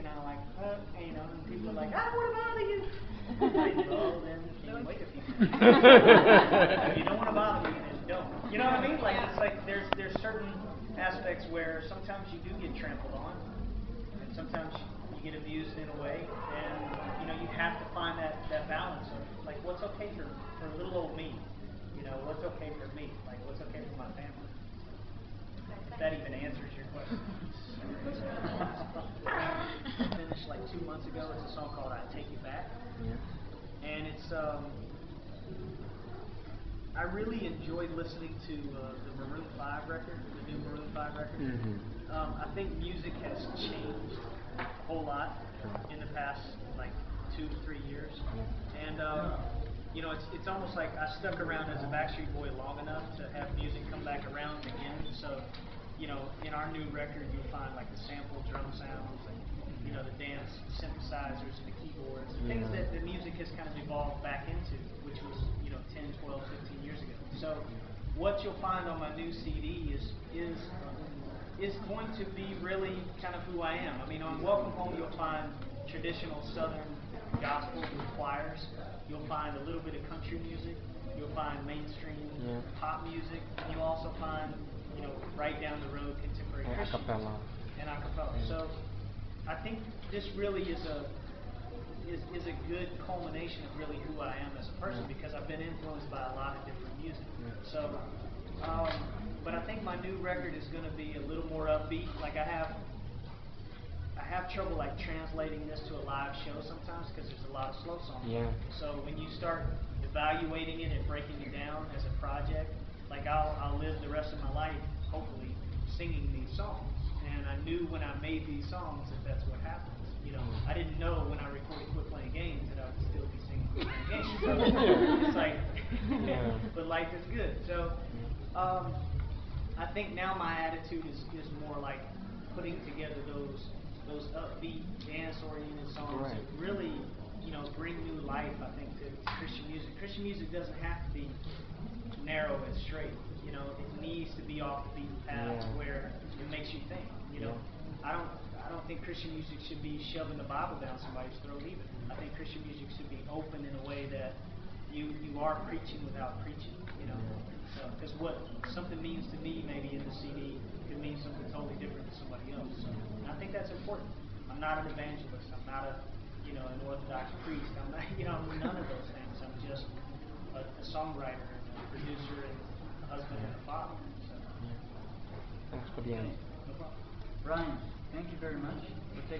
and I'm like, you know, and people are like, I don't want to bother you. Like, well, then can you wait a few minutes? If you don't want to bother me, then don't. You know what I mean? Like, it's like there's certain aspects where sometimes you do get trampled on, and sometimes you get abused in a way, and you know you have to find that balance of like what's okay for little old me, you know, what's okay for me, like what's okay for my family. If that even answers your question. I finished like 2 months ago. It's a song called "I Take You Back," and it's I really enjoyed listening to the Maroon 5 record, the new Maroon 5 record. I think music has changed a whole lot in the past like 2 to 3 years, and you know it's almost like I stuck around as a Backstreet Boy long enough to have music come back around again. So you know in our new record you'll find like the sample drum sounds and you know the dance synthesizers and the keyboards, things that the music has kind of evolved back into, which was you know 10, 12, 15 years ago. So what you'll find on my new CD is going to be really kind of who I am. I mean, on Welcome Home you'll find traditional Southern gospel with choirs. You'll find a little bit of country music. You'll find mainstream pop music, and you'll also find you know right down the road contemporary Christian music and a cappella. So I think this really is a good culmination of really who I am as a person, because I've been influenced by a lot of different music. So, but I think my new record is going to be a little more upbeat. Like I have trouble like translating this to a live show sometimes because there's a lot of slow songs. So when you start evaluating it and breaking it down as a project, like I'll live the rest of my life hopefully singing these songs. And I knew when I made these songs that that's what happens. You know, I didn't know when I recorded Quit Playing Games that I would still be singing Quit Playing Games. So it's like, but life is good. So I think now my attitude is more like putting together those upbeat, dance-oriented songs that really, you know, bring new life, I think, to Christian music. Christian music doesn't have to be narrow and straight. You know, it needs to be off the beaten path where it makes you think. You know, I don't think Christian music should be shoving the Bible down somebody's throat either. I think Christian music should be open in a way that you are preaching without preaching. You know, because what something means to me maybe in the CD could mean something totally different to somebody else. So, and I think that's important. I'm not an evangelist. I'm not an Orthodox priest. I'm not, you know, I'm none of those things. I'm just a songwriter and a producer and a husband and a father. So. Thanks for the end. No problem. Brian, thank you very much for taking